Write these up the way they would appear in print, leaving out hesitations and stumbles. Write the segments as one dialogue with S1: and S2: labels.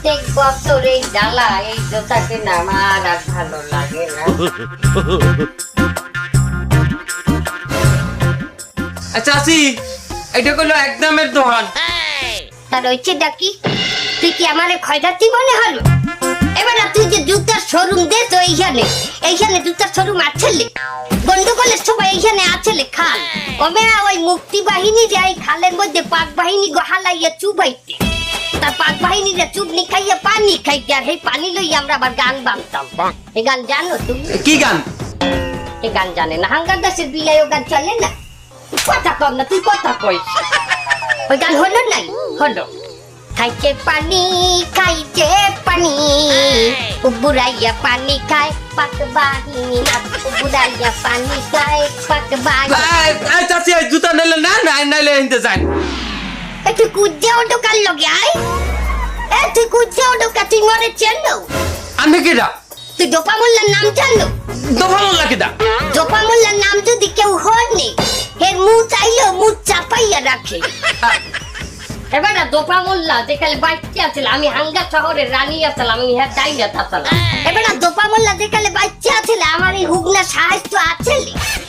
S1: প্রত্যেক বছর এই জ্বালা এই জুতা কেনা আমার আর ভালো লাগে না।
S2: আচ্ছা আসি, এটা হলো একদমের দোকান।
S1: তার হচ্ছে ডাকি তুই কি আমারে খয়রাতি মনে হলো? এবার তুই যে জুতার শোরুম দে তো এইখানে জুতার শোরুম আছে গন্ডগোলের সবাই এইখানে আছে খাল ওমেরা ওই মুক্তি বাহিনী যে এই খালের মধ্যে পাক বাহিনী গোহালাইয়া চুবাইতে তার পাক বাহিনী যে চুবনি খাইয়া পানি খাইতে আর সেই পানি লই আমরা আবার গান বানতাম। এই গান জানো তুমি?
S2: কি গান?
S1: এই গান জানে না? হাঙ্গার দাসের বিলাই ও গান চলে না? কথা কম না, তুই কথা কইস। ওই গান হলো নাই? হলো। খাইছে পানি উবুরাইয়া পানি খায় পাক বাহিনী না উবুরাইয়া পানি খায় পাক বাহিনী।
S2: চাচি জুতা নিলে না নাইলে হিনতে যান।
S1: তুই কুজ্জাও ঢোকার লগে আয়। তুই কুজ্জাও ঢোকা, তুই মরে চেনো?
S2: আমি কিডা?
S1: তুই দোপা মোল্লার নাম জানো?
S2: দোপা মোল্লা কিডা?
S1: দোপা মোল্লার নাম যদি কেউ হয়নি এর মুখ চাইলেও মুখ চাপাইয়া রাখে। এবার না দোপা মোল্লা যেখানে বাচ্চা আছিল আমি হাঙ্গা শহরের রানী আসলাম, আমি হ্যাঁ ডাইনা থাকলাম। এবার না দোপা মোল্লা যেখানে বাচ্চা আছিল আমার এই হুগনা সাহায্য আছে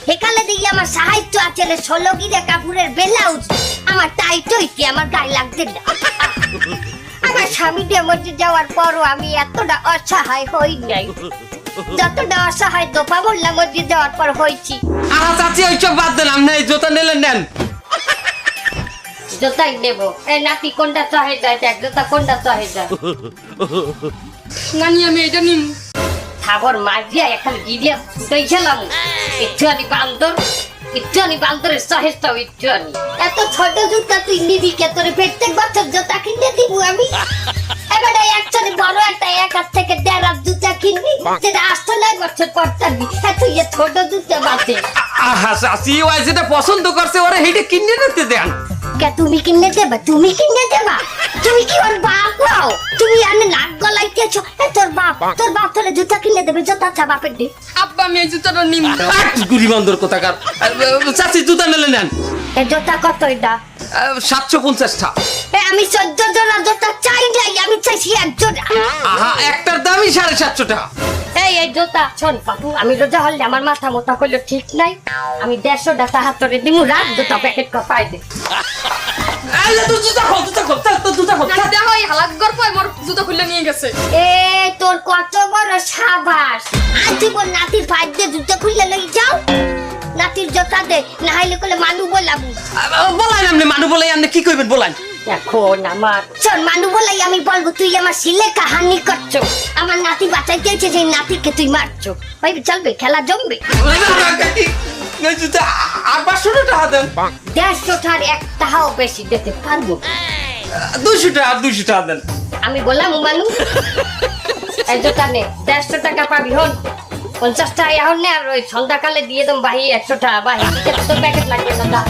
S1: সেখানে দেখি আমার সাহায্য আছে 16 গিরা কাপড়ের ব্লাউজ আমার টাইট হইতে আমার গায়ে লাগতে না। আমার স্বামী দিয়ে মধ্যে যাওয়ার পরও আমি এতটা অসহায় হই নাই যতটা অসহায় দোপা মোল্লা মধ্যে যাওয়ার পর হয়েছি।
S2: চাচি ওইসব বাদ দিলাম না, এই জুতা নিলে নেন।
S1: জোতাই নেব। এই নাতি কোনটা চাহে যায় দেখ, জোতা কোনটা চাহে যায়।
S3: নানি আমি এটা নিম।
S1: সাগর মাঝিয়া এখন গিরিয়া ফুটাইছিলাম ইচ্ছানি বান্দরের সহেস্তা ইচ্ছানি। এত ছোট জুতা তুই নিবি কে? তোর প্রত্যেক বছর জুতা কিনে দিব আমি। এবারে একসাথে বড় একটা 1 হাত থেকে 1.5 হাত জুতা কিনবি সেটা 8 বছর পর থাকবি। তুই এ ছোট জুতা বাদে।
S2: চাচি ওই যেটা পছন্দ করছে ওরা হেঁটে কিনে নিতে দেন।
S1: তুমি কিনে দেবা? তুমি কিনে দেবা? তুমি কি ওর বাপ হও? তুমি আমি নাক গলাইতেছো। তোর বাপ তোর জুতা কিনে দেবে? জুতা চা বাপের দে।
S3: আব্বা আমি এই জুতাটা নিম।
S2: গুড়ি বন্দর কোথাকার। চাচি জুতা নিলে নেন।
S1: এই জুতা কত এটা?
S2: 750টা।
S1: আমি 14 জোড়া জুতা চাই নাই, আমি চাইছি 1 জোড়া।
S2: একটার দামই 750 টাকা।
S1: এই জুতা শোন পাপু, আমি রোজা হলে আমার মাথা মোটা করলে ঠিক নাই। আমি 150 টাকা হাতরে দিমু, রাত জুতা প্যাকেট কপাই দে।
S3: জুতা খুলে নিয়ে গেছে।
S1: তোর কত বড় সাবাস! আজ তোর নাতির ফাইট দিয়ে জুতা খুলে লই যাও। নাতির জুতা দে, না হইলে কোলে মানু বলাবু।
S2: বলাই আপনি মানু বলাই আপনি কি কইবেন বলাই?
S1: এখন আমার শোন মানু বলাই আমি বলবো তুই আমার সিলে কাহানি করছো। আমার নাতি বাঁচাইতে চাইছে, যে নাতিকে তুই মারছো। ভাই চলবে, খেলা জমবে।
S2: 500 টাকা দেন।
S1: 150 টাকার এক টাকাও বেশি দিতে পারবো।
S2: 200 টাকা দেন।
S1: আমি বললাম মানু এই জুতা নে, 150 টাকা পাবি। হন 50 টাকা এখন নে, আর ওই সন্ধ্যাকালে দিয়ে দেব বাহি 100 টাকা। বাহি তোর প্যাকেট লাগবে না।